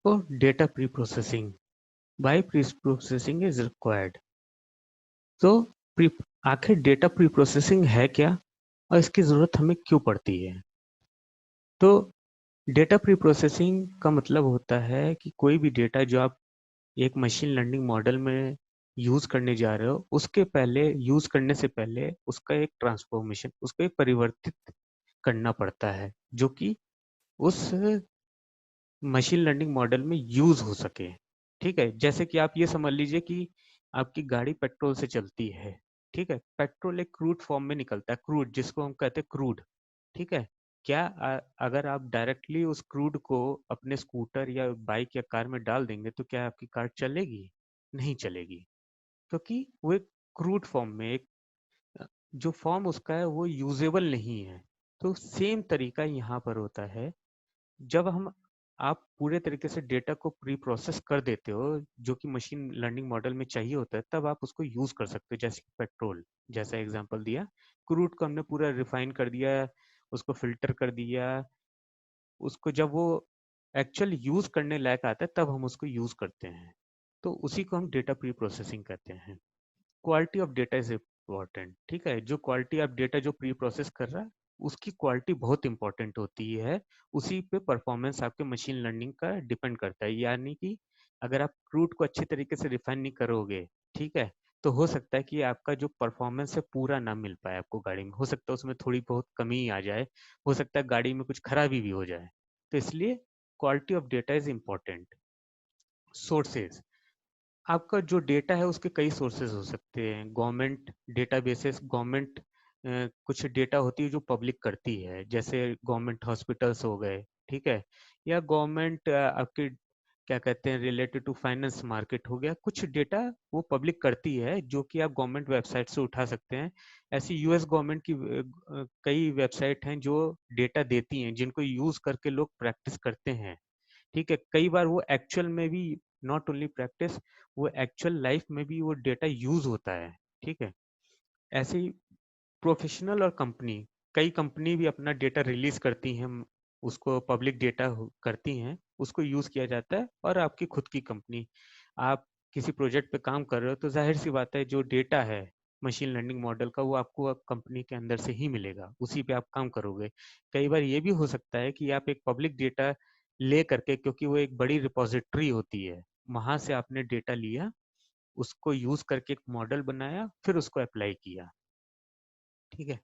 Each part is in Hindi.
और data preprocessing, why preprocessing is required. तो प्री आखिर डेटा प्री प्रोसेसिंग है क्या और इसकी जरूरत हमें क्यों पड़ती है? तो डेटा प्री प्रोसेसिंग का मतलब होता है कि कोई भी डेटा जो आप एक मशीन लर्निंग मॉडल में यूज करने जा रहे हो, उसके पहले यूज करने से पहले उसका एक ट्रांसफॉर्मेशन, उसको एक परिवर्तित करना पड़ता है जो कि उस मशीन लर्निंग मॉडल में यूज हो सके। ठीक है, जैसे कि आप ये समझ लीजिए कि आपकी गाड़ी पेट्रोल से चलती है। ठीक है, पेट्रोल एक क्रूड फॉर्म में निकलता है, क्रूड जिसको हम कहते हैं क्रूड। ठीक है, क्या अगर आप डायरेक्टली उस क्रूड को अपने स्कूटर या बाइक या कार में डाल देंगे तो क्या आपकी कार चलेगी? नहीं चलेगी, क्योंकि वो एक क्रूड फॉर्म में, एक जो फॉर्म उसका है वो यूजेबल नहीं है। तो सेम तरीका यहाँ पर होता है। जब हम आप पूरे तरीके से डेटा को प्री प्रोसेस कर देते हो जो कि मशीन लर्निंग मॉडल में चाहिए होता है, तब आप उसको यूज कर सकते हो। जैसे पेट्रोल, जैसा एग्जांपल दिया, क्रूड को हमने पूरा रिफाइन कर दिया, उसको फिल्टर कर दिया, उसको जब वो एक्चुअल यूज करने लायक आता है तब हम उसको यूज करते हैं। तो उसी को हम डेटा प्री प्रोसेसिंग कहते हैं। Quality of data is important. ठीक है, जो क्वालिटी ऑफ डेटा जो प्री प्रोसेस कर रहा है उसकी क्वालिटी बहुत इंपॉर्टेंट होती है। उसी पे परफॉर्मेंस आपके मशीन लर्निंग का डिपेंड करता है। यानी कि अगर आप क्रूड को अच्छे तरीके से रिफाइन नहीं करोगे, ठीक है, तो हो सकता है कि आपका जो परफॉर्मेंस है पूरा ना मिल पाए आपको गाड़ी में। हो सकता है उसमें थोड़ी बहुत कमी आ जाए, हो सकता है गाड़ी में कुछ खराबी भी हो जाए। तो इसलिए quality of data is important. Sources, आपका जो डेटा है उसके कई सोर्सेज हो सकते हैं। गवर्नमेंट डेटाबेसेस, गवर्नमेंट कुछ डेटा होती है जो पब्लिक करती है, जैसे गवर्नमेंट हॉस्पिटल्स हो गए। ठीक है, या गवर्नमेंट आपके क्या कहते हैं रिलेटेड टू फाइनेंस मार्केट हो गया, कुछ डेटा वो पब्लिक करती है जो कि आप गवर्नमेंट वेबसाइट से उठा सकते हैं। ऐसी यूएस गवर्नमेंट की कई वेबसाइट हैं जो डेटा देती हैं, जिनको यूज करके लोग प्रैक्टिस करते हैं। ठीक है, कई बार वो एक्चुअल में भी, नॉट ओनली प्रैक्टिस, वो एक्चुअल लाइफ में भी वो डेटा यूज होता है। ठीक है, ऐसे ही प्रोफेशनल और कंपनी, कई कंपनी भी अपना डेटा रिलीज करती हैं, उसको पब्लिक डेटा करती हैं, उसको यूज किया जाता है। और आपकी खुद की कंपनी, आप किसी प्रोजेक्ट पे काम कर रहे हो तो जाहिर सी बात है जो डेटा है मशीन लर्निंग मॉडल का वो आपको कंपनी के अंदर से ही मिलेगा, उसी पे आप काम करोगे। कई बार ये भी हो सकता है कि आप एक पब्लिक डेटा ले करके, क्योंकि वो एक बड़ी रिपोजिटरी होती है, वहां से आपने डेटा लिया, उसको यूज करके एक मॉडल बनाया, फिर उसको अप्लाई किया। ठीक है,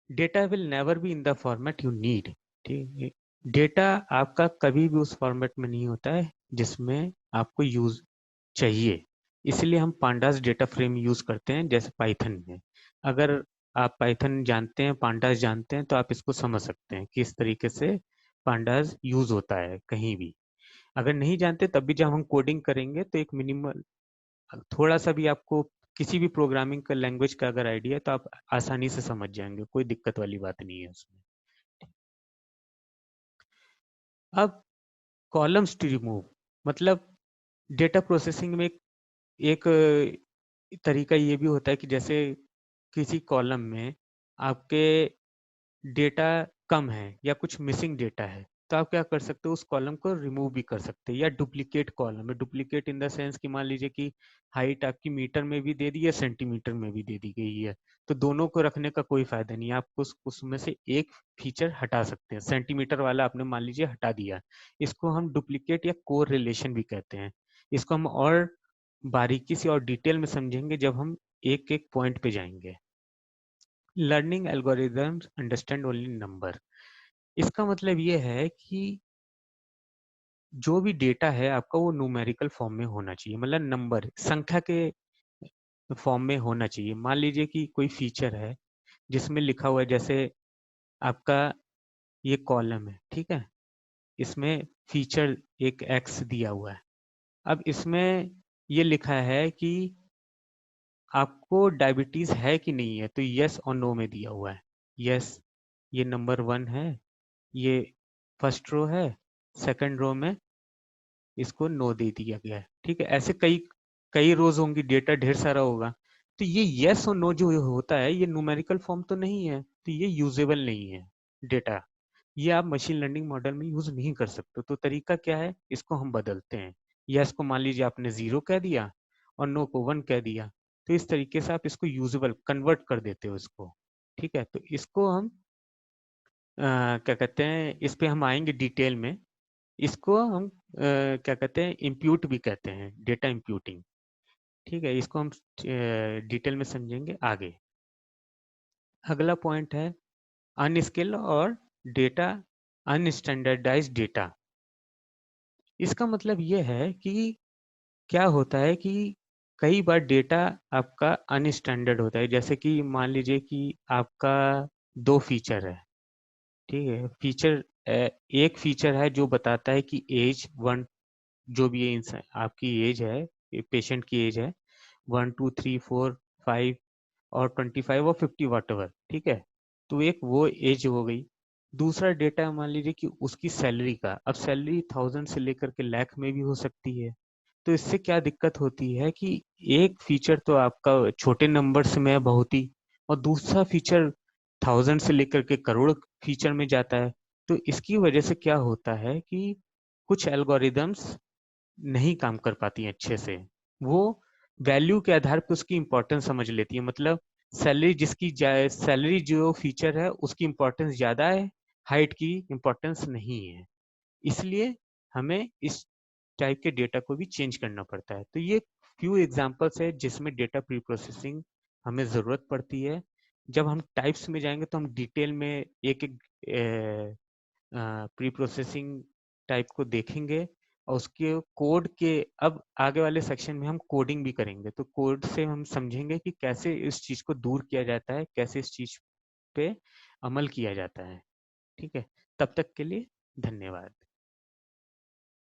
data will never be in the format you need. ठीक है, डेटा आपका कभी भी उस फॉर्मेट में नहीं होता है जिसमें आपको यूज चाहिए। इसलिए हम पांडास डेटा फ्रेम यूज करते हैं, जैसे पाइथन में। अगर आप पाइथन जानते हैं, पांडास जानते हैं, तो आप इसको समझ सकते हैं कि इस तरीके से पांडास यूज होता है कहीं भी। अगर नहीं जानते तब भी जब हम कोडिंग करेंगे तो एक मिनिमल, थोड़ा सा भी आपको किसी भी प्रोग्रामिंग का लैंग्वेज का अगर आइडिया है तो आप आसानी से समझ जाएंगे, कोई दिक्कत वाली बात नहीं है उसमें। अब कॉलम्स टू रिमूव, मतलब डेटा प्रोसेसिंग में एक तरीका ये भी होता है कि जैसे किसी कॉलम में आपके डेटा कम है या कुछ मिसिंग डेटा है, तो आप क्या कर सकते हो, उस कॉलम को रिमूव भी कर सकते हैं। या डुप्लीकेट कॉलम है, डुप्लीकेट इन द सेंस कि मान लीजिए कि हाइट आपकी मीटर में भी दे दी है, सेंटीमीटर में भी दे दी गई है, तो दोनों को रखने का कोई फायदा नहीं है। आप उसमें से एक फीचर हटा सकते हैं, सेंटीमीटर वाला आपने मान लीजिए हटा दिया। इसको हम डुप्लीकेट या कोर रिलेशन भी कहते हैं। इसको हम और बारीकी से और डिटेल में समझेंगे जब हम एक एक पॉइंट पे जाएंगे। Learning algorithms understand only number, इसका मतलब ये है कि जो भी डेटा है आपका वो न्यूमेरिकल फॉर्म में होना चाहिए, मतलब नंबर, संख्या के फॉर्म में होना चाहिए। मान लीजिए कि कोई फीचर है जिसमें लिखा हुआ है, जैसे आपका ये कॉलम है, ठीक है, इसमें फीचर एक एक्स दिया हुआ है। अब इसमें ये लिखा है कि आपको डायबिटीज है कि नहीं है, तो यस और नो में दिया हुआ है। यस, ये नंबर 1 है, ये फर्स्ट रो है, सेकंड रो में इसको नो दे दिया गया है। ठीक है, ऐसे कई कई रोज होंगी, डेटा ढेर सारा होगा। तो ये यस और नो जो होता है ये न्यूमेरिकल फॉर्म तो नहीं है, तो ये यूजेबल नहीं है डेटा। ये आप मशीन लर्निंग मॉडल में यूज नहीं कर सकते। तो तरीका क्या है, इसको हम बदलते हैं। या इसको मान लीजिए आपने 0 कह दिया और नो को 1 कह दिया, तो इस तरीके से आप इसको यूजेबल कन्वर्ट कर देते हो इसको। ठीक है, तो इसको हम क्या कहते हैं, इस पे हम आएंगे डिटेल में। इसको हम क्या कहते हैं, इम्प्यूट भी कहते हैं, डेटा इम्प्यूटिंग। ठीक है, इसको हम डिटेल में समझेंगे आगे। अगला पॉइंट है अनस्केल और डेटा अनस्टैंडर्डाइज्ड डेटा। इसका मतलब ये है कि क्या होता है कि कई बार डेटा आपका अनस्टैंडर्ड होता है। जैसे कि मान लीजिए कि आपका 2 फीचर है। ठीक है, फीचर एक फीचर है जो बताता है कि एज 1, जो भी इंसान आपकी एज है, पेशेंट की एज है 1 2 3 4 5 और 25 और 50 वट एवर। ठीक है, तो एक वो एज हो गई। दूसरा डेटा मान लीजिए कि उसकी सैलरी का, अब सैलरी 1000 से लेकर के लाख में भी हो सकती है। तो इससे क्या दिक्कत होती है कि एक फीचर तो आपका छोटे नंबर्स में है बहुत ही, और दूसरा फीचर 1000 से लेकर के करोड़ फीचर में जाता है। तो इसकी वजह से क्या होता है कि कुछ एल्गोरिदम्स नहीं काम कर पाती हैं अच्छे से। वो वैल्यू के आधार पर उसकी इंपॉर्टेंस समझ लेती है। मतलब सैलरी जो फीचर है उसकी इंपॉर्टेंस ज्यादा है, हाइट की इंपॉर्टेंस नहीं है। इसलिए हमें इस टाइप के डेटा को भी चेंज करना पड़ता है। तो ये फ्यू एग्जांपल्स है जिसमें डेटा प्री प्रोसेसिंग हमें ज़रूरत पड़ती है। जब हम टाइप्स में जाएंगे तो हम डिटेल में एक एक प्री प्रोसेसिंग टाइप को देखेंगे, और उसके कोड के अब आगे वाले सेक्शन में हम कोडिंग भी करेंगे। तो कोड से हम समझेंगे कि कैसे इस चीज़ को दूर किया जाता है, कैसे इस चीज़ पे अमल किया जाता है। ठीक है, तब तक के लिए धन्यवाद।